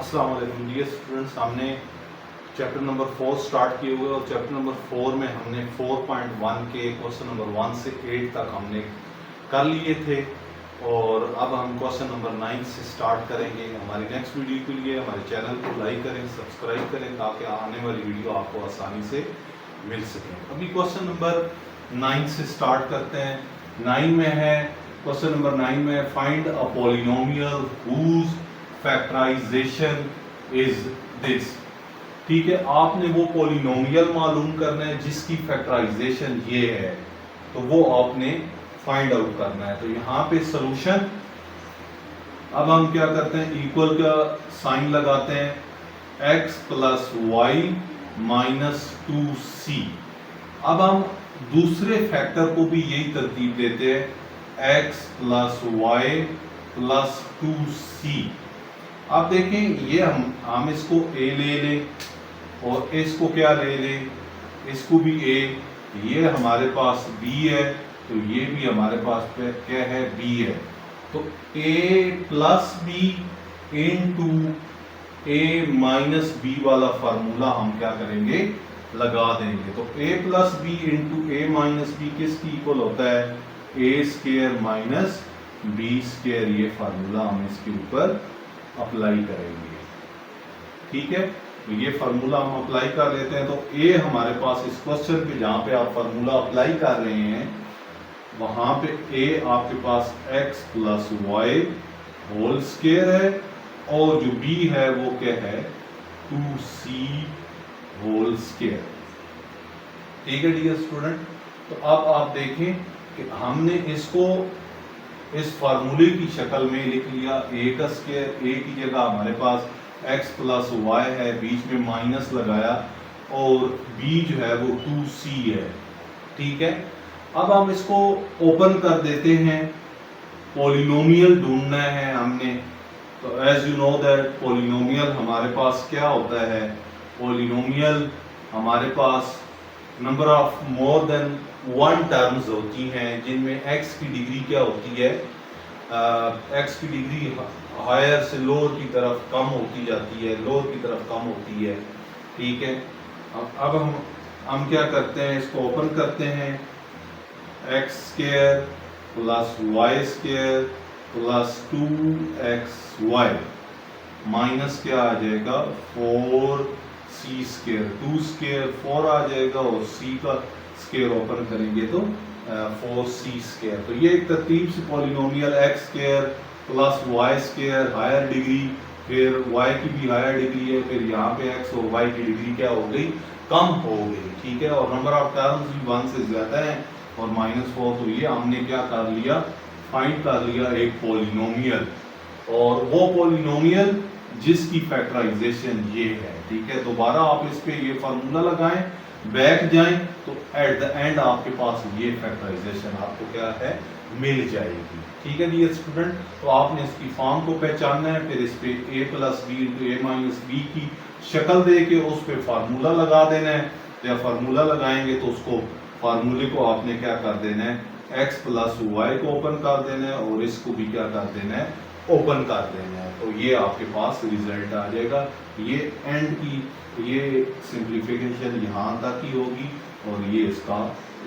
अस्सलाम वालेकुम dear students, हमने चैप्टर नंबर 4 स्टार्ट किए हुए और चैप्टर नंबर 4 में हमने 4.1 के क्वेश्चन नंबर 1 से 8 तक हमने कर लिए थे और अब हम क्वेश्चन नंबर 9 से स्टार्ट करेंगे। हमारी नेक्स्ट वीडियो के लिए हमारे चैनल को लाइक करें, सब्सक्राइब करें ताकि आने वाली वीडियो आपको आसानी से मिल सके। अभी क्वेश्चन नंबर 9 से स्टार्ट करते हैं। 9 में है, क्वेश्चन नंबर 9 में find a polynomial whose factorization is this. ठीक है, आपने वो पॉलिनोमियल मालूम करना है जिसकी फैक्टराइजेशन ये है, तो वो आपने फाइंड आउट करना है। तो यहाँ पे सॉल्यूशन, अब हम क्या करते हैं, इक्वल का साइन लगाते हैं, x plus Y minus 2c। अब हम दूसरे फैक्टर को भी यही तरतीब देते हैं, x plus Y plus 2c। अब देखें, ये हम इसको a ले लें और इसको क्या ले लें, इसको भी a, ये हमारे पास b है तो ये भी हमारे पास क्या है, b है। तो a plus b into a minus b वाला फार्मूला हम क्या करेंगे, लगा देंगे। तो a plus b into a minus b किसकी इक्वल होता है, a square minus b square. ये फार्मूला हम इसके ऊपर अप्लाई करेंगे। ठीक है, तो ये फार्मूला हम अप्लाई कर लेते हैं। तो a हमारे पास इस क्वेश्चन पे जहां पे आप फार्मूला अप्लाई कर रहे हैं वहां पे a आपके पास x plus y whole square है और जो b है वो क्या है, 2c होल स्क्वायर। ठीक है डियर स्टूडेंट, तो अब आप देखें कि हमने इसको इस फार्मूले की शक्ल में लिख लिया। a का स्क्वायर, a की जगह हमारे पास x प्लस वाई है, बीच में माइनस लगाया और b जो है वो 2c है। ठीक है, अब हम इसको ओपन कर देते हैं। पॉलिनोमियल ढूंढना है हमने, तो as you know that polynomial हमारे पास क्या होता है, पॉलिनोमियल हमारे पास number of more than 1 terms होती हैं जिनमें x की डिग्री क्या होती है, x की डिग्री हायर से लोअर की तरफ कम होती जाती है, लोअर की तरफ कम होती है। ठीक है, अब हम क्या करते हैं, इसको ओपन करते हैं, x square plus y square plus 2xy minus क्या आ जाएगा, 4c स्क्वायर, 2 स्क्वायर 4 आ जाएगा और c का स्क्वायर ओपन करेंगे तो 4c स्क्वायर। तो ये एक तरतीब से polynomial x square plus y square higher degree, फिर y की भी हायर डिग्री है, फिर यहाँ पे x और y की डिग्री क्या हो गई, कम हो गई। ठीक है, और नंबर ऑफ टर्म्स भी 1 से ज्यादा है और -4। तो ये हमने क्या कर लिया, फाइंड कर लिया एक पॉलिनोमियल, और वो पॉलिनोमियल जिसकी फैक्टराइजेशन ये है। ठीक है, दोबारा आप इस पे ये फार्मूला लगाएं, बैक जाएं तो एट द एंड आपके पास ये फैक्टराइजेशन आपको क्या है, मिल जाएगी। ठीक है डियर स्टूडेंट, तो आपने इसकी फॉर्म को पहचानना है, फिर इस पे a plus b into a minus b की शक्ल दे के उस पे फार्मूला लगा देना है। या फार्मूला लगाएंगे तो उसको फार्मूले को आपने क्या कर देना है, x प्लस वाई को ओपन कर देना है और इसको भी क्या कर देना है, ओपन कर देना है। तो ये आपके पास रिजल्ट आ जाएगा। ये एंड की ये सिंप्लीफिकेशन यहाँ तक ही होगी और ये इसका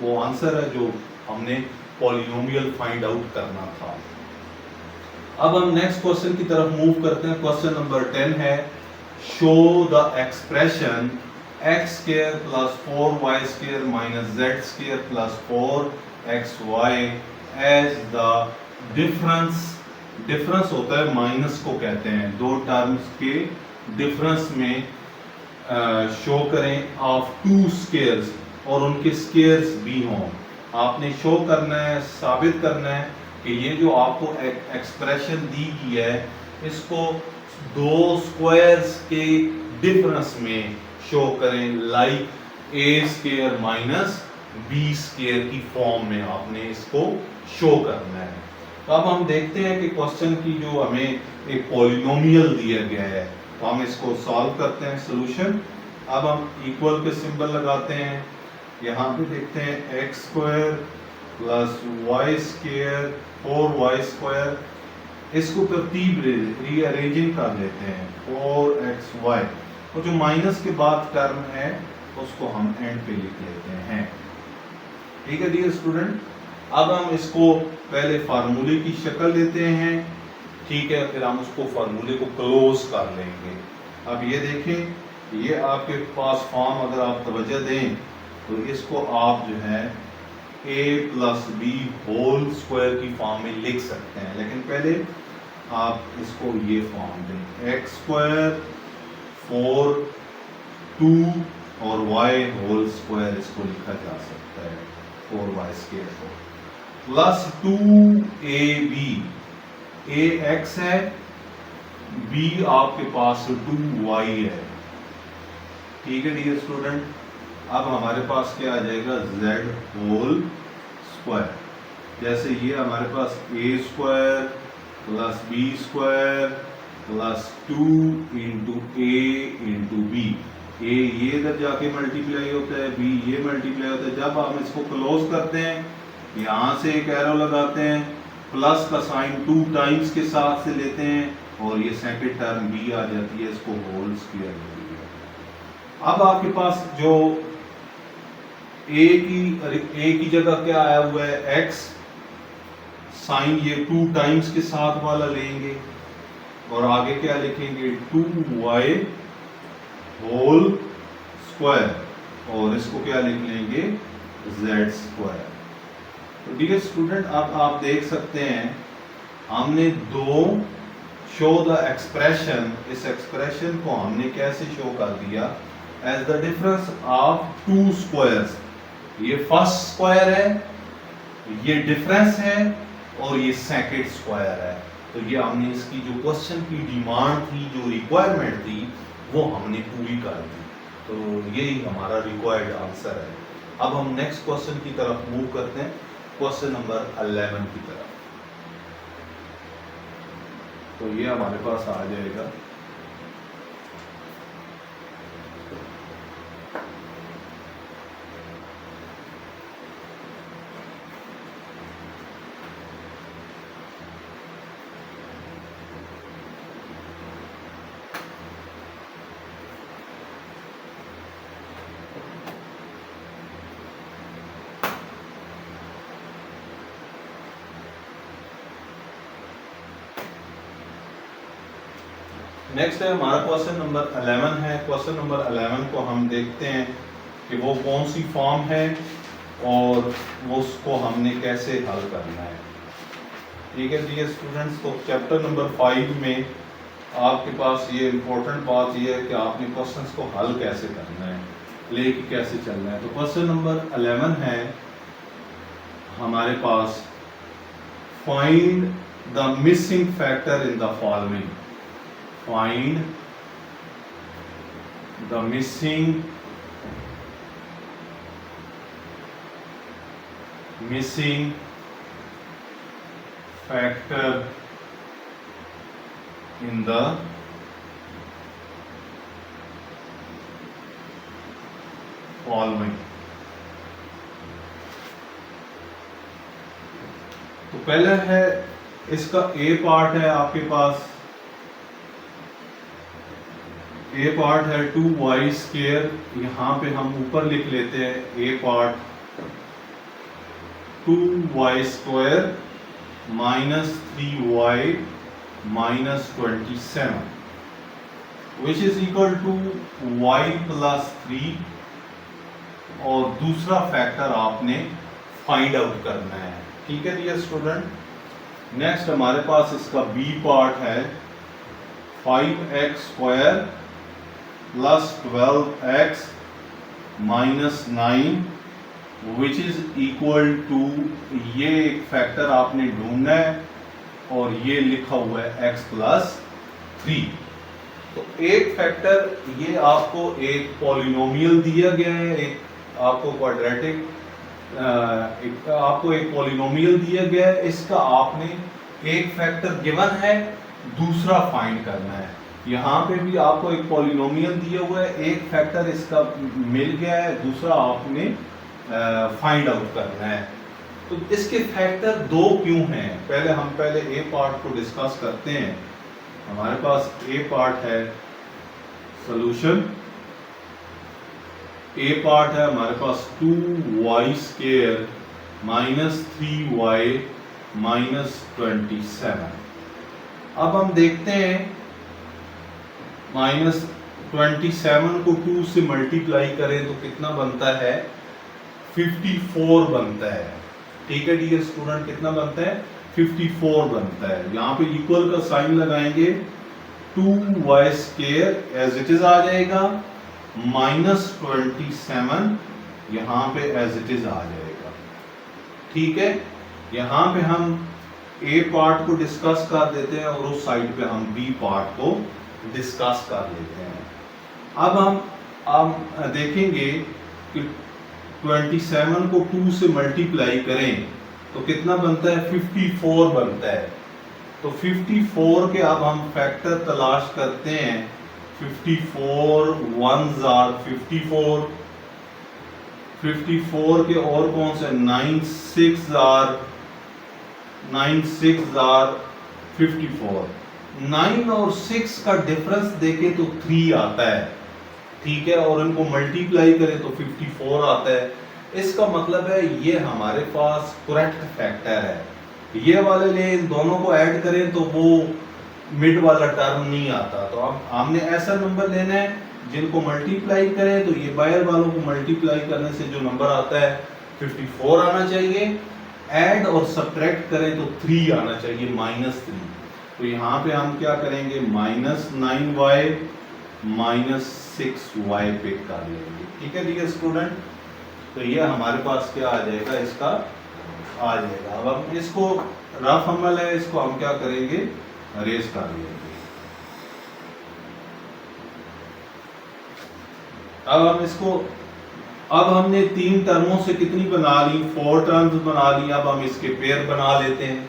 वो आंसर है जो हमने पॉलिनोमियल फाइंड आउट करना था। अब हम नेक्स्ट क्वेश्चन की तरफ मूव करते हैं। क्वेश्चन नंबर 10 है, show the expression x square plus 4y square minus z square plus 4xy as the difference. Difference होता है, माइनस को कहते हैं, दो टर्म्स के डिफरेंस में शो करें ऑफ 2 स्क्वायर्स और उनके स्क्वायर्स भी हों। आपने शो करना है, साबित करना है कि ये जो आपको एक्सप्रेशन दी गई है इसको दो स्क्वायर्स के डिफरेंस में शो करें, like a square minus b square की फॉर्म में आपने इसको शो करना है। तो अब हम देखते हैं कि क्वेश्चन की जो हमें एक पॉलिनोमियल दिया गया है तो हम इसको सॉल्व करते हैं। सॉल्यूशन, अब हम इक्वल के सिंबल लगाते हैं, यहाँ पे देखते हैं x square plus y square 4y square इसको तरतीब रीअरेंजिंग कर लेते हैं 4xy, और जो माइनस के बाद टर्म है उसको हम एंड पे लिख लेते हैं। ठीक है डियर स्टूडेंट, अब हम इसको पहले फार्मूले की शक्ल लेते हैं, ठीक है, फिर हम उसको फार्मूले को क्लोज कर लेंगे। अब ये देखें, ये आपके पास फॉर्म अगर आप तवज्जो दें तो इसको आप जो है a + b होल स्क्वायर की फॉर्म में लिख सकते हैं, लेकिन पहले आप इसको ये फॉर्म दें, x² 4 2 और y होल स्क्वायर इसको लिखा जा सकता है 4y² को प्लस 2ab, a x है, b आपके पास 2y है। ठीक है डियर स्टूडेंट, अब हमारे पास क्या आ जाएगा z होल स्क्वायर, जैसे ये हमारे पास a² + b² + 2 × a × b, a ये इधर जाके मल्टीप्लाई होता है, b ये मल्टीप्लाई होता है। जब हम इसको क्लोज करते हैं यहाँ से एक एरो लगाते हैं, प्लस का साइन 2 टाइम्स के साथ से लेते हैं और ये सेकंड टर्म b आ जाती है, इसको होल स्क्वायर होती है। अब आपके पास जो a की जगह क्या आया हुआ है x, साइन ये 2 टाइम्स के साथ वाला लेंगे और आगे क्या लिखेंगे 2y होल स्क्वायर और इसको क्या लिख लेंगे z²। तो डियर स्टूडेंट, अब आप देख सकते हैं हमने दो शो द एक्सप्रेशन, इस एक्सप्रेशन को हमने कैसे शो कर दिया as the difference of 2 squares. ये फर्स्ट स्क्वायर है, ये डिफरेंस है और ये सेकंड स्क्वायर है। तो ये हमने इसकी जो क्वेश्चन की डिमांड थी, जो रिक्वायरमेंट थी, वो हमने पूरी कर दी। तो यही हमारा रिक्वायर्ड आंसर है। अब हम नेक्स्ट क्वेश्चन की तरफ मूव करते हैं, क्वेश्चन नंबर 11 की तरफ। तो ये हमारे पास आ जाएगा नेक्स्ट है हमारा क्वेश्चन नंबर 11 है। क्वेश्चन नंबर 11 को हम देखते हैं कि वो कौन सी फॉर्म है और वो उसको हमने कैसे हल करना है। ठीक है डियर स्टूडेंट्स, तो चैप्टर नंबर 5 में आपके पास ये इम्पोर्टेंट बात ये है कि आपने क्वेश्चंस को हल कैसे करना है, लेके कैसे चलना है। तो क्वेश्चन नंबर 11 है हमारे पास, find the missing factor in the following. Find the missing factor in the following। तो पहले है इसका ए पार्ट है आपके पास, ए पार्ट है 2y², यहाँ पे हम ऊपर लिख लेते हैं a part 2y² -3y -27 which is equal to y + 3, और दूसरा फैक्टर आपने फाइंड आउट करना है। ठीक है डियर स्टूडेंट, नेक्स्ट हमारे पास इसका बी पार्ट है 5x² + 12x -9 which is equal to, ये एक फैक्टर आपने ढूंढना है और ये लिखा हुआ है x + 3। तो एक फैक्टर ये आपको एक पॉलिनोमियल दिया गया है, एक आपको क्वाड्रेटिक आपको एक पॉलिनोमियल दिया गया है, इसका आपने एक फैक्टर गिवन है, दूसरा फाइंड करना है। यहाँ पे भी आपको एक पॉलिनोमियल दिया हुआ है, एक फैक्टर इसका मिल गया है, दूसरा आपने फाइंड आउट करना है। तो इसके फैक्टर 2 क्यों हैं? पहले ए पार्ट को डिस्कस करते हैं। हमारे पास ए पार्ट है सॉल्यूशन, ए पार्ट है हमारे पास 2y² माइनस 3y माइनस 27। अब हम देखते हैं माइनस 27 को 2 से मल्टीप्लाई करें तो कितना बनता है? 54 बनता है। ठीक है डियर स्टूडेंट, कितना बनता है? 54 बनता है। यहाँ पे इक्वल का साइन लगाएंगे, 2y² एज इट इज आ जाएगा, माइनस 27 यहाँ पे एज इट इज आ जाएगा। ठीक है, यहाँ पे हम ए पार्ट को डिस्कस कर देते हैं और उस साइड पे हम बी पार्ट को डिस्कस कर लेते हैं। अब हम देखेंगे कि 27 को 2 से मल्टीप्लाई करें तो कितना बनता है? 54 बनता है। तो 54 के अब हम फैक्टर तलाश करते हैं। 54 1s are 54, 54 के और कौन से? 9 6s are 54। 9 और 6 का डिफरेंस देखें तो 3 आता है। ठीक है, और इनको मल्टीप्लाई करें तो 54 आता है। इसका मतलब है ये हमारे पास करेक्ट फैक्टर है। ये वाले ले इन दोनों को ऐड करें तो वो मिड वाला टर्म नहीं आता। तो अब हमने ऐसा नंबर लेना है जिनको मल्टीप्लाई करें तो ये बाहर वालों को मल्टीप्लाई करने से जो नंबर आता है 54 आना चाहिए। ऐड और सब्ट्रैक्ट करें तो 3 आना चाहिए, -3। तो यहाँ पे हम क्या करेंगे? -9y -6y पिक कर लेंगे। ठीक है डियर स्टूडेंट, तो ये हमारे पास क्या आ जाएगा? इसका आ जाएगा। अब हम इसको रफ अमल है, इसको हम क्या करेंगे? अरेज कर लेंगे। अब हमने 3 टर्मों से कितनी बना ली? 4 टर्म्स बना ली। अब हम इसके पेयर बना लेते हैं।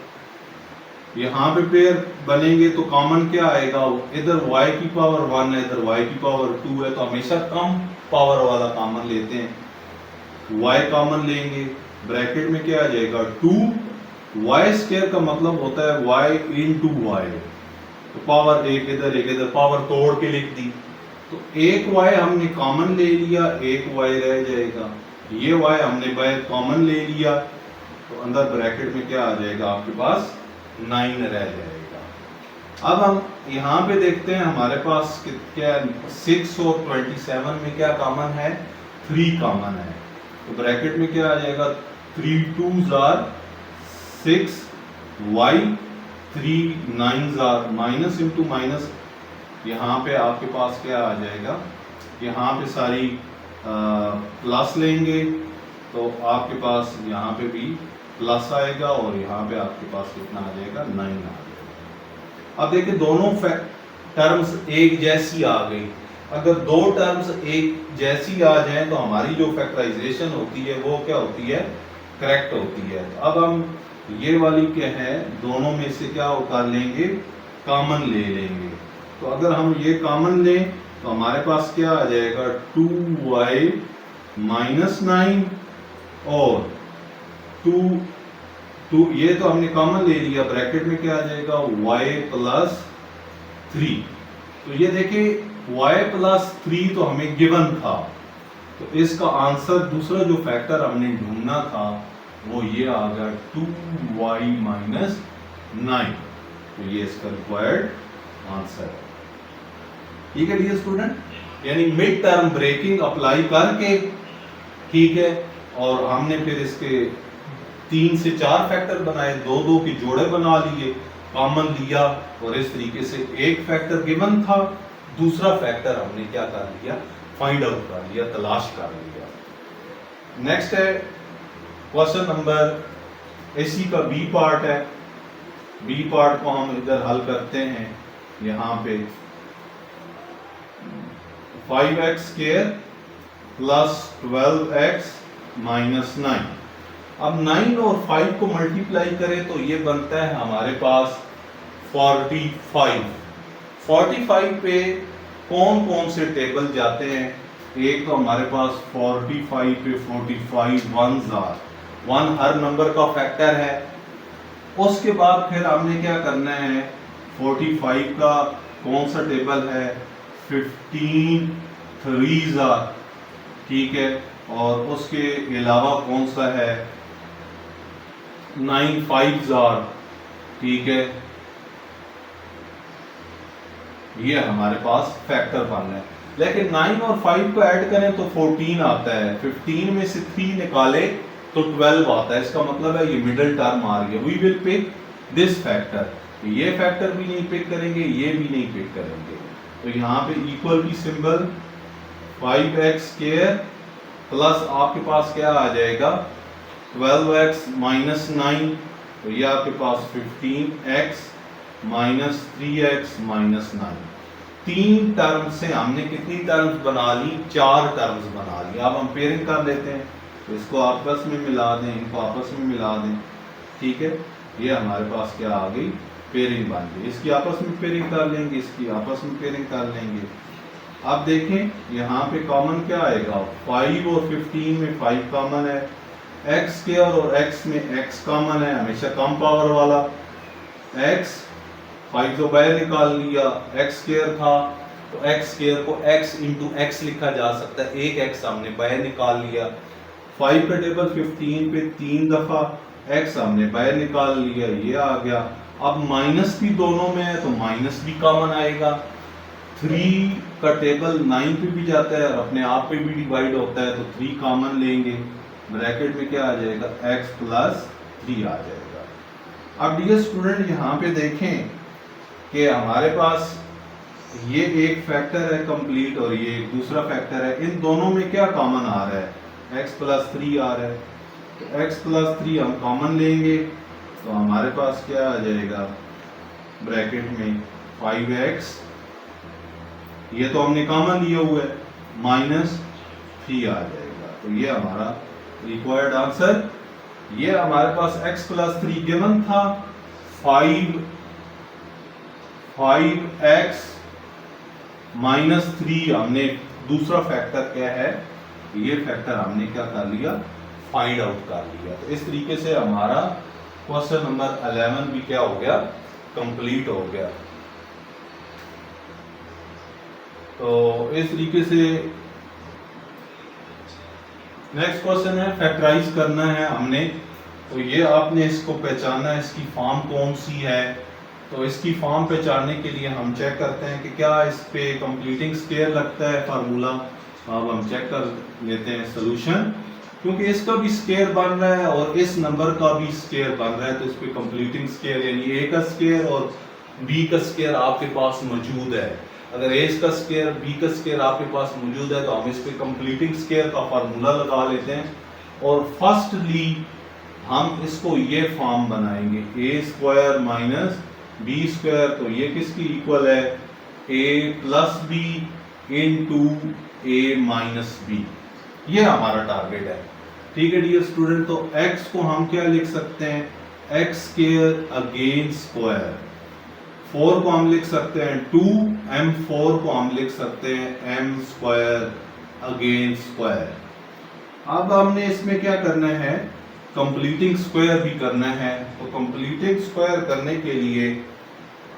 यहाँ पे पेयर बनेंगे तो कॉमन क्या आएगा? इधर y की पावर 1 है, इधर y की पावर 2 है, तो हमेशा कम पावर वाला कॉमन लेते हैं। y कॉमन लेंगे, ब्रैकेट में क्या आ जाएगा? 2y² का मतलब होता है y into y। तो पावर एक इधर पावर तोड़ के लिख दी। तो एक y हमने कॉमन ले लिया, एक y रह जाएगा। ये y हमने बाहर कॉमन ले लिया तो अंदर ब्रैकेट में क्या आ जाएगा? आपके पास 9 रह जाएगा। अब हम यहाँ पे देखते हैं हमारे पास क्या 6 और 27 में क्या कॉमन है? 3 कॉमन है। तो ब्रैकेट में क्या आ जाएगा? 3 2s are 6, y 3 9s are minus into minus. यहाँ पे आपके पास क्या आ जाएगा? यहाँ पे सारी प्लस लेंगे तो आपके पास यहाँ पे भी प्लस आएगा और यहाँ पे आपके पास कितना आ जाएगा? 9 आ जाएगा। अब देखिए दोनों टर्म्स एक जैसी आ गई। अगर 2 टर्म्स एक जैसी आ जाए तो हमारी जो फैक्टराइजेशन होती है वो क्या होती है? करेक्ट होती है। तो अब हम ये वाली क्या है? दोनों में से क्या कर लेंगे? कॉमन ले लेंगे। तो अगर हम ये कॉमन लें तो हमारे पास क्या आ जाएगा? 2y -9 और 2 ये तो हमने कॉमन ले लिया। ब्रैकेट में क्या आ जाएगा? y +3। तो ये देखिए y +3 तो हमें गिवन था। तो इसका आंसर दूसरा जो फैक्टर हमने ढूंढना था वो ये आ गया 2y -9। तो ये इसका रिक्वायर्ड आंसर है। ठीक है डियर स्टूडेंट, यानी मिड टर्म ब्रेकिंग अप्लाई करके, ठीक है, और हमने फिर इसके 3 से 4 फैक्टर बनाए, 2 के जोड़े बना लिए, कॉमन लिया और इस तरीके से एक फैक्टर गिवन था, दूसरा फैक्टर हमने क्या कर लिया? फाइंड आउट कर लिया, तलाश कर लिया। नेक्स्ट है क्वेश्चन नंबर, इसी का बी पार्ट है। बी पार्ट को हम इधर हल करते हैं। यहाँ पे 5x² + 12x -9। अब 9 और 5 को मल्टीप्लाई करें तो ये बनता है हमारे पास 45। 45 पे कौन कौन से टेबल जाते हैं? एक तो हमारे पास 45 पे 45 1s are 1 हर नंबर का फैक्टर है। उसके बाद फिर हमने क्या करना है, 45 का कौन सा टेबल है, 15 3s are, ठीक है, और उसके अलावा कौन सा है, 9 5s are, ठीक है। ये हमारे पास फैक्टर बन है, लेकिन 9 और 5 को ऐड करें तो 14 आता है, 15 में से 3 निकाले तो 12 आता है। इसका मतलब है ये मिडिल टर्म आ रही है। We will pick this factor, ये फैक्टर भी नहीं पिक करेंगे, ये भी नहीं पिक करेंगे। तो यहाँ पे इक्वल की सिंबल 5x² प्लस आपके पास क्या आ जाएगा 12x माइनस 9, तो ये आपके पास 15x minus 3x minus 9। 3 term से हमने कितनी टर्म्स बना ली, 4 टर्म्स बना ली। अब हम पेयरिंग कर लेते हैं, तो इसको आपस में मिला दें, इनको आपस में मिला दें, ठीक है। ये हमारे पास क्या आ गई, पेयरिंग बन गई। इसकी आपस में पेयरिंग कर लेंगे, इसकी आपस में पेयरिंग कर लेंगे। अब देखें यहाँ पे कॉमन क्या आएगा, 5 और 15 में 5 कॉमन है, x² और x में x कॉमन है, हमेशा कम पावर वाला। x 5 तो बाहर निकाल लिया, x² था तो x² को x इंटू x लिखा जा सकता है, एक x हमने बाहर निकाल लिया। 5 का टेबल 15 पे 3 दफा x हमने बाहर निकाल लिया, ये आ गया। अब माइनस भी दोनों में है तो माइनस भी कॉमन आएगा। 3 का टेबल 9 पे भी जाता है और अपने आप पे भी डिवाइड होता है, तो 3 कॉमन लेंगे, ब्रैकेट में क्या आ जाएगा x प्लस 3 आ जाएगा। अब डियर स्टूडेंट यहाँ पे देखें कि हमारे पास ये एक फैक्टर है कंप्लीट और ये एक दूसरा फैक्टर है, इन दोनों में क्या कॉमन आ रहा है, x प्लस 3 आ रहा है। तो x प्लस 3 हम कॉमन लेंगे तो हमारे पास क्या आ जाएगा ब्रैकेट में 5x, ये तो हमने कॉमन लिया हुआ है, माइनस 3 आ जाएगा। तो ये हमारा रिक्वायर्ड आंसर, ये हमारे पास x प्लस 3 गिवन था, 5x माइनस 3 हमने दूसरा फैक्टर क्या है, ये फैक्टर हमने क्या कर लिया, फाइंड आउट कर लिया। तो इस तरीके से हमारा क्वेश्चन नंबर 11 भी क्या हो गया, कंप्लीट हो गया। तो इस तरीके से नेक्स्ट क्वेश्चन है, फैक्टराइज करना है हमने, तो ये आपने इसको पहचाना है, इसकी फॉर्म कौन सी है। तो इसकी फॉर्म पहचानने के लिए हम चेक करते हैं कि क्या इस पे कंप्लीटिंग स्क्वायर लगता है फार्मूला। अब हम चेक कर लेते हैं सोल्यूशन, क्योंकि इसका भी स्क्वायर बन रहा है और इस नंबर का भी स्क्वायर बन रहा है, तो इस पे कंप्लीटिंग स्क्वायर यानी a का स्क्वायर और b का स्क्वायर आपके पास मौजूद है। अगर a का स्क्वायर b का स्क्वायर आपके पास मौजूद है तो हम इस पे कंप्लीटिंग स्क्वायर का फार्मूला लगा लेते हैं और फर्स्टली हम इसको ये फॉर्म बनाएंगे, a square minus b square, तो ये किसकी इक्वल है, a plus b into a minus b, ये हमारा टारगेट है। ठीक है डियर स्टूडेंट, तो x को हम क्या लिख सकते हैं, x स्क्वायर अगेन स्क्वायर, 4 को हम लिख सकते हैं 2m, 4 को हम लिख सकते हैं m स्क्वायर अगेन स्क्वायर। अब हमने इसमें क्या करना है, कंप्लीटिंग स्क्वायर भी करना है। तो कंप्लीटिंग स्क्वायर करने के लिए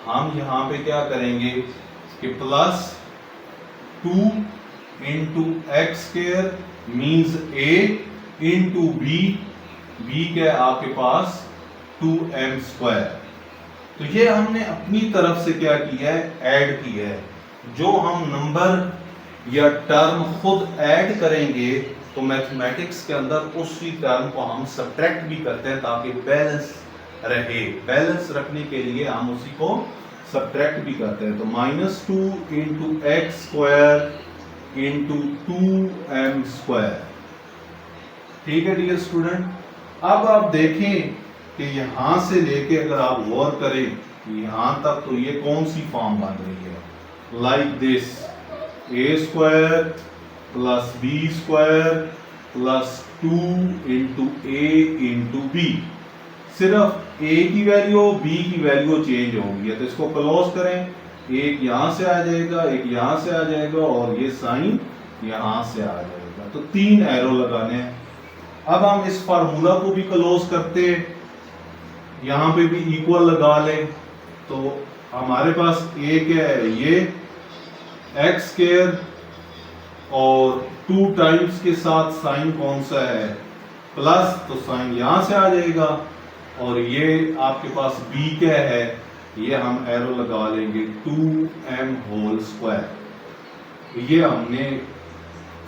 हम यहाँ पे क्या करेंगे कि plus 2 into x square means a into b, b क्या है आपके पास 2m स्क्वायर। तो ये हमने अपनी तरफ से क्या किया है, ऐड किया है। जो हम नंबर या टर्म खुद ऐड करेंगे तो मैथमेटिक्स के अंदर उसी टर्म को हम सब्ट्रैक्ट भी करते हैं ताकि बैलेंस रहे। बैलेंस रखने के लिए हम उसी को सब्ट्रैक्ट भी करते हैं। तो minus 2 into x square into 2m square. ठीक है डियर स्टूडेंट, अब आप देखें कि यहां से लेके अगर आप गौर करें यहां तक, तो ये कौन सी फॉर्म बन रही है, like this, a square plus b square plus 2 into a into b। सिर्फ a की वैल्यू b की वैल्यू चेंज होगी है, तो इसको क्लोज करें, एक यहां से आ जाएगा, एक यहां से आ जाएगा और ये साइन यहां से आ जाएगा। तो 3 एरो लगाने हैं। अब हम इस फार्मूला को भी क्लोज करते हैं, यहां पे भी इक्वल लगा लें, तो हमारे पास एक है ये एक्स स्क्वायर और 2 टाइम्स के साथ साइन कौन सा है प्लस, तो साइन यहां से आ जाएगा, और ये आपके पास b क्या है, ये हम एरो लगा लेंगे 2m होल स्क्वायर। ये हमने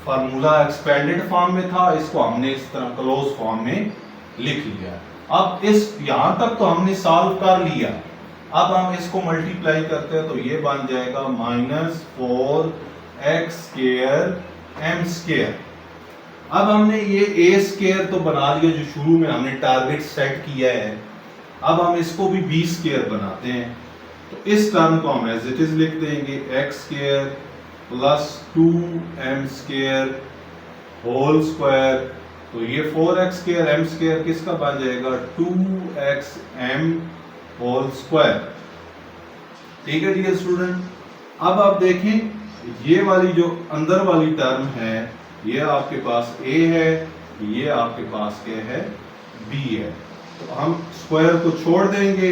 फार्मूला एक्सपेंडेड फॉर्म में था, इसको हमने इस तरह क्लोज फॉर्म में लिख लिया। अब इस यहां तक तो हमने सॉल्व कर लिया, अब हम इसको मल्टीप्लाई करते हैं तो ये बन जाएगा -4x स्क्वायर m स्क्वायर। अब हमने ये a स्क्वायर तो बना लिया जो शुरू में हमने टारगेट सेट किया है, अब हम इसको भी b स्क्वायर बनाते हैं, तो इस टर्म को हम एज इट इज लिख देंगे x square plus 2m square whole square, तो ये 4x स्क्वायर m स्क्वायर किसका बन जाएगा 2xm होल स्क्वायर। ठीक है डियर स्टूडेंट, अब आप देखें ये वाली जो अंदर वाली टर्म है ये आपके पास a है, ये आपके पास क्या है b है, तो हम स्क्वायर को छोड़ देंगे,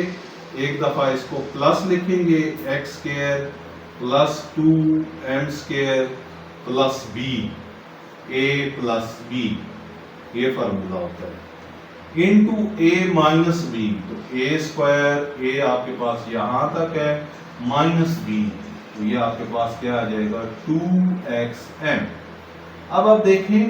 एक दफा इसको प्लस लिखेंगे x square plus 2m square plus b, a plus b, ये फार्मूला होता है, इनटू a माइनस b, तो a स्क्वायर a आपके पास यहां तक है माइनस b, तो ये आपके पास क्या आ जाएगा 2xm। अब आप देखें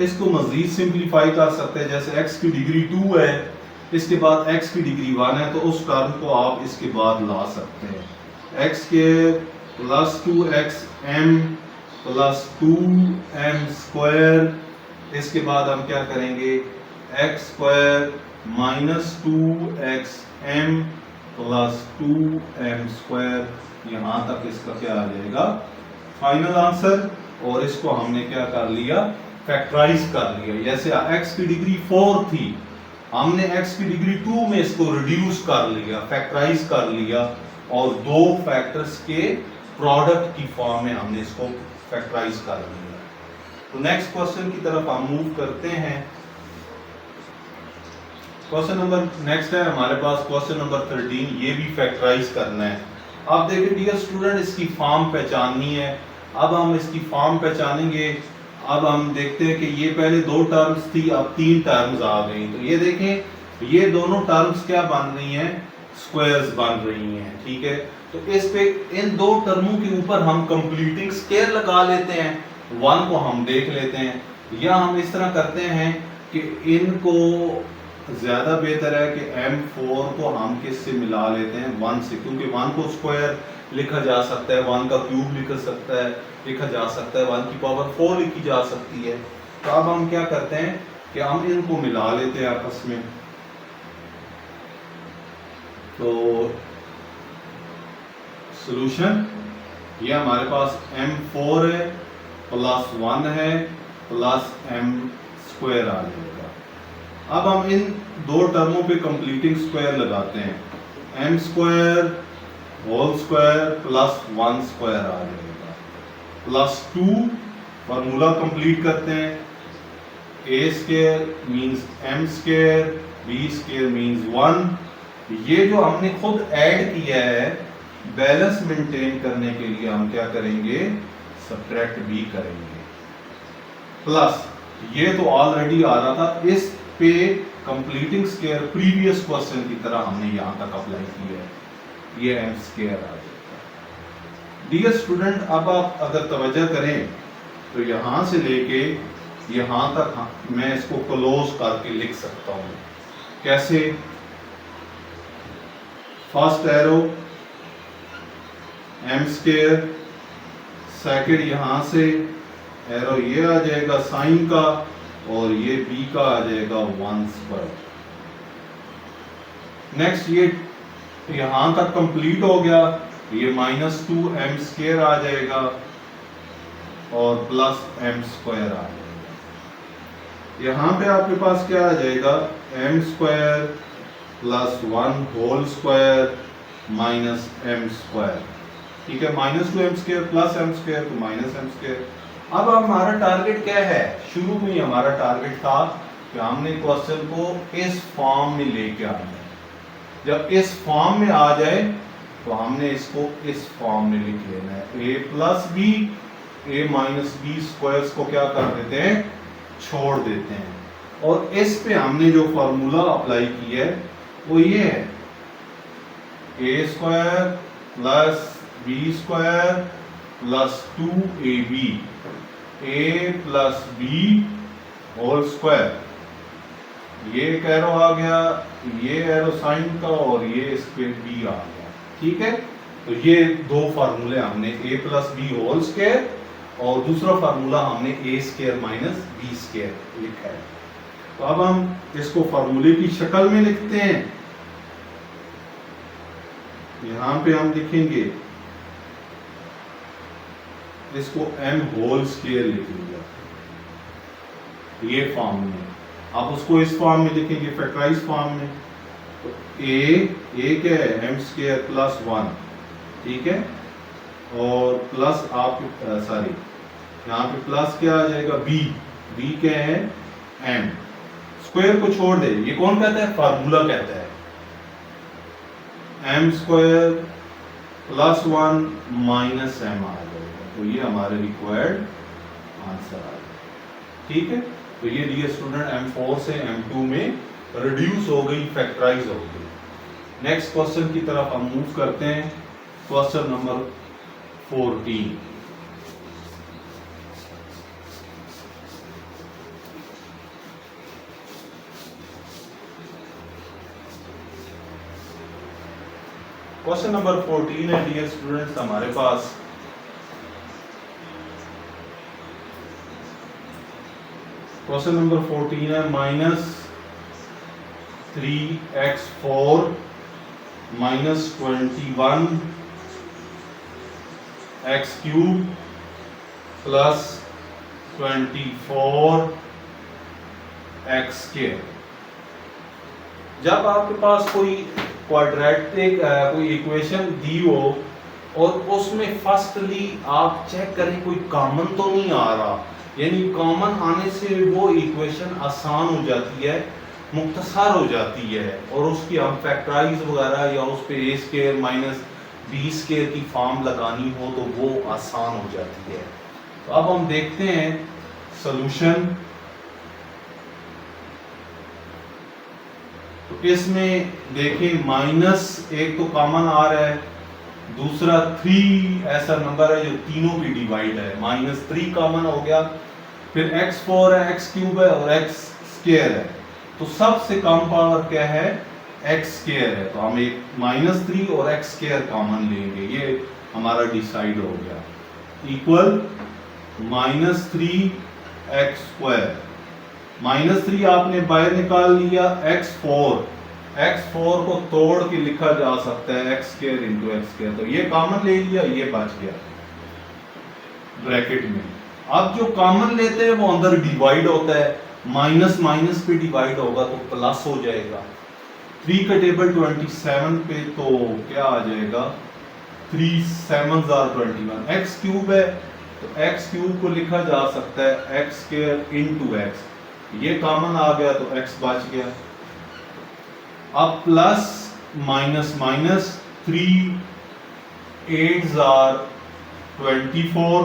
इसको मजीद सिंप्लीफाई कर सकते हैं, जैसे x की डिग्री 2 है, इसके बाद x की डिग्री 1 है, तो उस टर्म को आप इसके बाद ला सकते हैं x के plus 2xm plus 2m square, इसके बाद हम क्या करेंगे x square minus 2xm plus 2m square, यहां तक इसका क्या आ जाएगा फाइनल आंसर, और इसको हमने क्या कर लिया फैक्टराइज कर लिया। जैसे x की डिग्री 4 थी, हमने x की डिग्री 2 में इसको रिड्यूस कर लिया, फैक्टराइज कर लिया, और दो फैक्टर्स के प्रोडक्ट की फॉर्म में हमने इसको फैक्टराइज कर लिया। तो नेक्स्ट क्वेश्चन की तरफ हम मूव करते हैं। क्वेश्चन नंबर नेक्स्ट है हमारे पास क्वेश्चन नंबर 13, ये भी फैक्टराइज करना है। आप देखिए डियर स्टूडेंट, इसकी फॉर्म पहचाननी है, अब हम इसकी फॉर्म पहचानेंगे। अब हम देखते हैं कि ये पहले 2 टर्म्स थी, अब 3 टर्म्स आ गई, तो ये देखें ये दोनों टर्म्स क्या बन रही हैं स्क्वायर्स बन रही हैं। ठीक है, तो इस पे इन 2 टर्मों के ऊपर हम कंप्लीटिंग स्क्वायर लगा लेते हैं, 1 को हम देख लेते हैं, या हम इस तरह करते हैं कि इनको ज्यादा बेहतर है कि m4 को हम किससे मिला लेते हैं 1 से, क्योंकि 1 को स्क्वायर लिखा जा सकता है, 1 का क्यूब लिखा जा सकता है, 1 की पावर 4 लिखी जा सकती है। तो अब हम क्या करते हैं कि हम इनको मिला लेते हैं आपस में, तो सॉल्यूशन ये हमारे पास m4 है प्लस 1 है प्लस m स्क्वायर आ जाएगा। अब हम इन 2 टर्मों पे कंप्लीटिंग स्क्वायर लगाते हैं, m square whole square plus 1 square आ जाएगा प्लस 2, फार्मूला कंप्लीट करते हैं, a square means m square, b square means 1। ये जो हमने खुद ऐड किया है बैलेंस मेंटेन करने के लिए हम क्या करेंगे सब्ट्रैक्ट भी करेंगे, प्लस ये तो ऑलरेडी आ रहा था, इस पे कंप्लीटिंग स्क्वायर प्रीवियस क्वेश्चन की तरह हमने यहां तक अप्लाई किया है, ये m स्क्वायर आ जाएगा। डियर स्टूडेंट, अब आप अगर तवज्जो करें तो यहां से लेके यहां तक मैं इसको क्लोज करके लिख सकता हूं। कैसे? First arrow m square, second यहां से एरो ये आ जाएगा साइन का, और ये b का आ जाएगा 1 स्क्वायर। नेक्स्ट ये यहां तक कंप्लीट हो गया, ये -2m स्क्वायर आ जाएगा और प्लस m स्क्वायर आ जाएगा। यहां पे आपके पास क्या आ जाएगा m square plus 1 whole square minus m square. ठीक है, -2m square plus m square तो -m स्क्वायर। अब हमारा टारगेट क्या है? शुरू में हमारा टारगेट था कि हमने क्वेश्चन को इस फॉर्म में लेके आना है। जब इस फॉर्म में आ जाए तो हमने इसको इस फॉर्म में लिख लेना है। ए प्लस बी ए माइनस बी स्क्वायर्स को क्या कर देते हैं, छोड़ देते हैं। और इस पे हमने जो फॉर्मूला अप्लाई किया है वो ये है, A square plus B square plus 2ab, A plus B whole square. ये एक एरो आ गया, ये एरो साइन का, और ये इस पे बी आ गया। ठीक है, तो ये दो फार्मूले हमने ए प्लस बी होल स्क्वायर और दूसरा फार्मूला हमने ए स्क्वायर माइनस बी स्क्वायर लिखा है। तो अब हम इसको फार्मूले की शक्ल में लिखते हैं। यहां पे हम लिखेंगे इसको m होल स्क्वायर लिखेंगे ये फॉर्म में। आप उसको इस फॉर्म में लिखेंगे, फैक्टराइज फॉर्म में। तो ए क्या है, m स्क्वायर प्लस 1, ठीक है, और प्लस आप सॉरी यहाँ पे प्लस क्या आ जाएगा, b क्या है, m स्क्वायर को छोड़ दे, ये कौन कहता है, फार्मूला कहता है। m square plus 1 minus m आ जाएगा, तो ये हमारे रिक्वायर्ड आंसर आ जाएगा। ठीक है, तो ये डियर स्टूडेंट m4 से m2 में रिड्यूस हो गई, फैक्टराइज हो गई। नेक्स्ट क्वेश्चन की तरफ हम मूव करते हैं, क्वेश्चन नंबर 14। क्वेश्चन नंबर 14 है डियर स्टूडेंट्स हमारे पास। क्वेश्चन नंबर 14 है minus 3x4 minus 21 x cube plus 24 x square. जब आपके पास कोई क्वाड्रेटिक कोई इक्वेशन दी हो और उसमें फर्स्टली आप चेक करें कोई कॉमन तो नहीं आ रहा, यानी कॉमन आने से वो इक्वेशन आसान हो जाती है, मुख्तसर हो जाती है, और उसकी हम फैक्टराइज वगैरह या उस पे ए स्क्वायर माइनस बी स्क्वायर की फॉर्म लगानी हो तो वो आसान हो जाती है। तो अब हम देखते हैं सॉल्यूशन। तो इसमें देखें माइनस एक तो कॉमन आ रहा है, दूसरा 3 ऐसा नंबर है जो तीनों की डिवाइड है, माइनस 3 कॉमन हो गया, फिर x4 है, x क्यूब है और x स्क्वायर है, तो सबसे कम पावर क्या है, x स्क्वायर है। तो हम एक माइनस 3 और x स्क्वायर कॉमन लेंगे, ये हमारा डिसाइड हो गया, equal minus 3x square. Minus 3 आपने बाहर निकाल लिया, x4 को तोड़ के लिखा जा सकता है x square into x square, तो ये कॉमन ले लिया, ये बच गया ब्रैकेट में। अब जो कॉमन लेते हैं वो अंदर डिवाइड होता है, माइनस माइनस पे डिवाइड होगा तो प्लस हो जाएगा। 3 का टेबल 27 पे तो क्या आ जाएगा, 3 7s are 21। x क्यूब है तो x क्यूब को लिखा जा सकता है x स्क्वायर इंटू एक्स, ये कॉमन आ गया तो x बच गया। अब plus minus minus 3 8s are 24,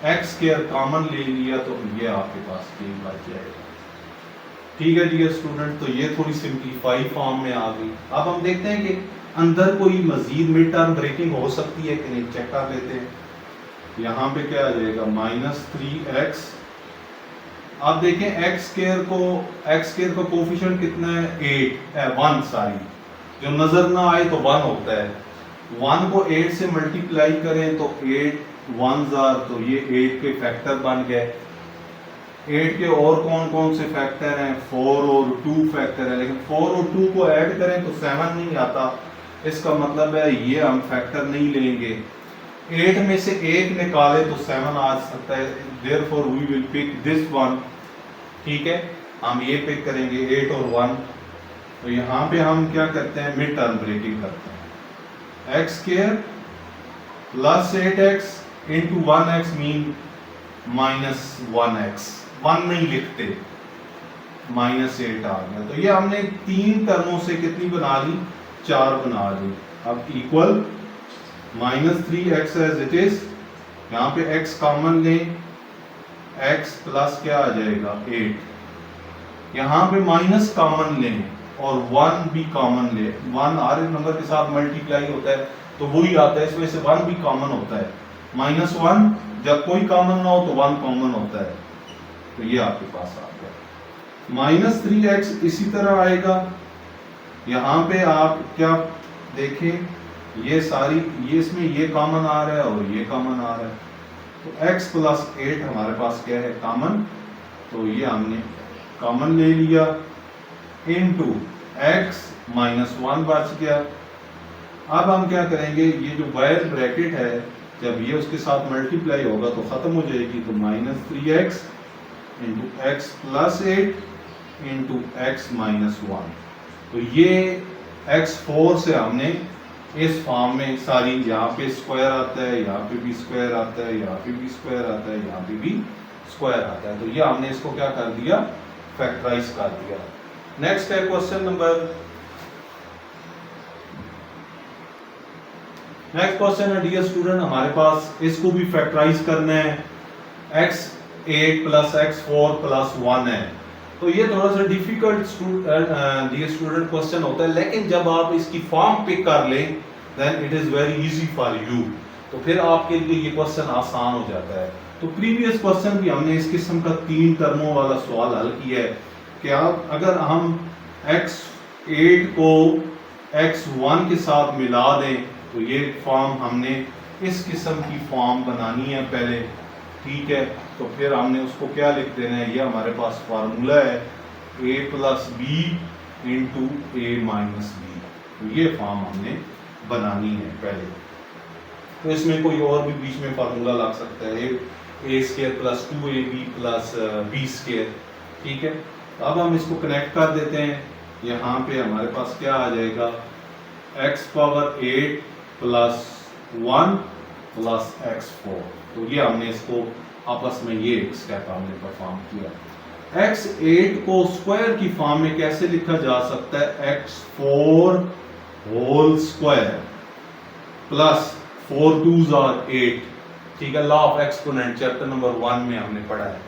x square common ले लिया तो ये आपके पास 3 बच जाएगा। ठीक है डियर स्टूडेंट, तो ये थोड़ी सिंपलीफाई फॉर्म में आ गई। अब हम देखते हैं कि अंदर कोई मजीद मिड टर्म ब्रेकिंग हो सकती है कि नहीं, चेक कर लेते हैं। यहाँ पे क्या आ जाएगा, माइनस 3x। अब देखें x स्क्वायर का कोफिशिएंट कितना है, 1 सॉरी, जो नजर ना आए तो 1 होता है। 1 को 8 से मल्टीप्लाई करें तो 8 1s are, तो ये 8 के फैक्टर बन गए। 8 के और कौन कौन से फैक्टर हैं, 4 और 2 फैक्टर है, लेकिन 4 और 2 को ऐड करें तो 7 नहीं आता, इसका मतलब है ये हम फैक्टर नहीं लेंगे। 8 में से 1 निकाले तो 7 आ सकता है, therefore we will pick this one। ठीक है, हम ये पिक करेंगे 8 और 1। तो यहाँ पे हम क्या करते हैं, मिड टर्म ब्रेकिंग करते हैं, x square plus 8x into 1x mean minus 1x, 1 नहीं लिखते, -8 आ गया। तो ये हमने 3 टर्मों से कितनी बना ली, 4 बना ली। अब equal -3x as it is, यहाँ पे x कॉमन लें, x प्लस क्या आ जाएगा 8, यहाँ पे माइनस कॉमन लें और 1 भी कॉमन ले। 1 हर नंबर के साथ मल्टीप्लाई होता है तो वही आता है, इसमें से 1 भी कॉमन होता है। -1 जब कोई कॉमन ना हो तो 1 कॉमन होता है, तो ये आपके पास आ गया। -3x इसी तरह आएगा, यहाँ पे आप क्या देखें, ये सारी ये इसमें ये कॉमन आ रहा है और ये कॉमन आ रहा है, तो x प्लस 8 हमारे पास क्या है कॉमन, तो ये हमने कॉमन ले लिया, इनटू x -1 बच गया। अब हम क्या करेंगे, ये जो वायर ब्रैकेट है जब ये उसके साथ मल्टीप्लाई होगा तो खत्म हो जाएगी, तो -3x into x plus 8 into x -1, तो ये x4 से हमने इस फॉर्म में सारी, यहाँ पे स्क्वायर आता है, यहाँ पे भी स्क्वायर आता है, यहाँ पे भी स्क्वायर आता है, यहाँ पे भी स्क्वायर आता है, तो ये हमने इसको क्या कर दिया, फैक्टराइज कर दिया। नेक्स्ट है क्वेश्चन नंबर, नेक्स्ट क्वेश्चन है डियर स्टूडेंट, हमारे पास इसको भी फैक्टराइज करना है, x8 प्लस x4 प्लस 1 है, तो ये थोड़ा सा डिफिकल्ट डियर स्टूडेंट क्वेश्चन होता है, लेकिन जब आप इसकी फॉर्म पिक कर लें then it is very easy for you, तो फिर आपके लिए ये क्वेश्चन आसान हो जाता है। तो प्रीवियस क्वेश्चन भी हमने इस किस्म का 3 टर्मों वाला सवाल हल किया है कि आप अगर हम x8 को x1 के साथ मिला दें तो ये फॉर्म हमने इस किस्म की फॉर्म बनानी है पहले, ठीक है, तो फिर हमने उसको क्या लिख देना है, ये हमारे पास फार्मूला है a plus b into a minus b, तो ये फॉर्म हमने बनानी है पहले। तो इसमें कोई और भी बीच में फार्मूला लग सकता है, A square plus 2ab plus B square, ठीक है। तो अब हम इसको कनेक्ट कर देते हैं, यहाँ पे हमारे पास क्या आ जाएगा, x power 8 plus 1 plus x4, तो ये हमने इसको आपस में ये स्टेप हमने परफॉर्म किया। x8 को स्क्वायर की फॉर्म में कैसे लिखा जा सकता है, x4 whole square plus 4 2s are 8, ठीक है, law of exponent chapter number 1 में हमने पढ़ा है।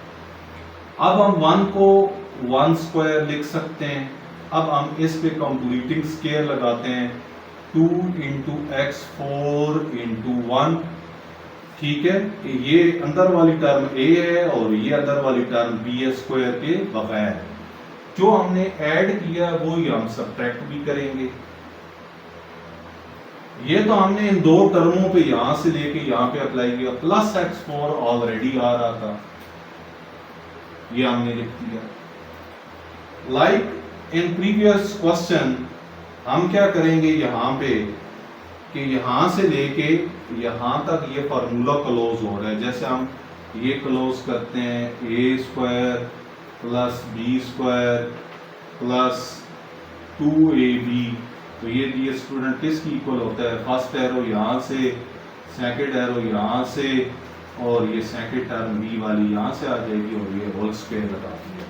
अब हम 1 को 1 स्क्वायर लिख सकते हैं, अब हम इस पे कंप्लीटिंग स्केयर लगाते हैं, 2 इंटू x4 इंटू 1, ठीक है, ये अंदर वाली टर्म a है और ये अंदर वाली टर्म b स्क्वायर के बगैर, जो हमने ऐड किया वो ही हम सब्ट्रैक्ट भी करेंगे। ये तो हमने इन 2 टर्मों पे यहां से लेके यहां पे अप्लाई किया, प्लस x4 ऑलरेडी आ रहा था, ये हमने लिख दिया। लाइक इन प्रीवियस क्वेश्चन हम क्या करेंगे यहाँ पे कि यहाँ से लेके यहाँ तक ये फार्मूला क्लोज हो रहा है, जैसे हम ये क्लोज करते हैं a square plus b square plus 2ab, तो ये दिए स्टूडेंट किसकी इक्वल होता है, फर्स्ट एरो यहाँ से, सेकंड एरो यहाँ से, और ये सेकंड टर्म b वाली यहाँ से आ जाएगी और ये होल स्क्वायर लगा दिया।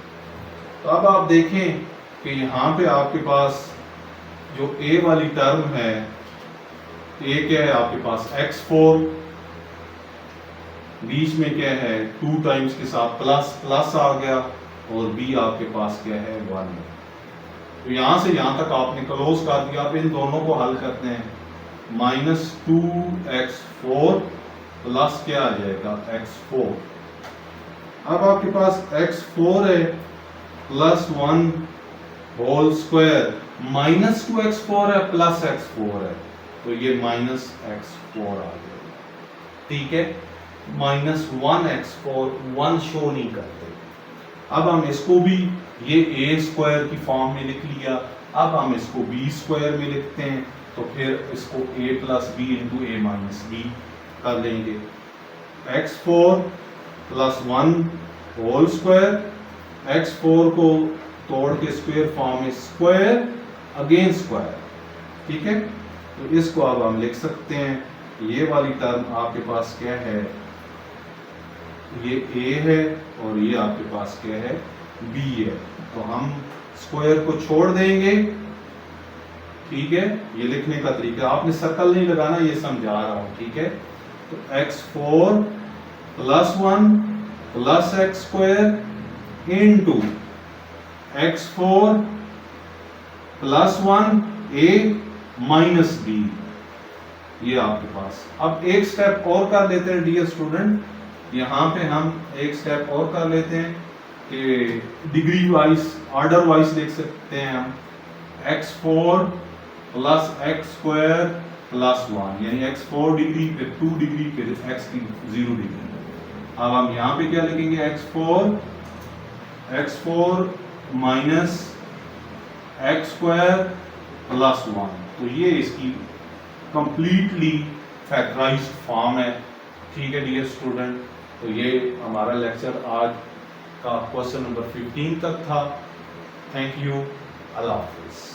तो अब आप देखें कि यहाँ पे आपके पास जो a वाली टर्म है, a क्या है आपके पास x4, बीच में क्या है 2 टाइम्स के साथ प्लस प्लस आ गया, और b आपके पास क्या है 1। तो यहां से यहां तक आपने क्लोज कर दिया। आप इन दोनों को हल करते हैं, -2x4 प्लस क्या आ जाएगा x4। अब आपके पास x4 है प्लस 1 होल स्क्वायर, -2x4 है प्लस x4 है, तो ये -x4 आ जाएगा, ठीक है, -1x4 1 शो नहीं करते। अब हम इसको भी ये a स्क्वायर की फॉर्म में लिख लिया, अब हम इसको b स्क्वायर में लिखते हैं, तो फिर इसको a plus b into a minus b कर लेंगे। x4 plus 1 whole square, x4 को तोड़ के स्क्वायर फॉर्म में स्क्वायर अगेन स्क्वायर, ठीक है, तो इसको अब हम लिख सकते हैं, ये वाली टर्म आपके पास क्या है, ये a है और ये आपके पास क्या है बी है। तो हम स्क्वायर को छोड़ देंगे, ठीक है। ये लिखने का तरीका, आपने सर्कल नहीं लगाना, ये समझा रहा हूं, ठीक है। तो x4 + 1 + x² into x4 + 1 a - b, ये आपके पास। अब एक स्टेप और कर लेते हैं डियर स्टूडेंट, यहाँ पे हम एक स्टेप और कर लेते हैं कि डिग्री वाइज, ऑर्डर वाइज लिख सकते हैं हम। x4 + x² + 1, यानी x4 डिग्री, फिर 2 डिग्री, फिर x की 0 डिग्री। अब हम यहाँ पे क्या लिखेंगे, x4 - x² + 1। तो ये इसकी कंप्लीटली फैक्टराइज्ड फॉर्म है, ठीक है डियर स्टूडेंट। तो ये हमारा लेक्चर आज का क्वेश्चन नंबर 15 तक था। थैंक यू, अल्लाह हाफिज़।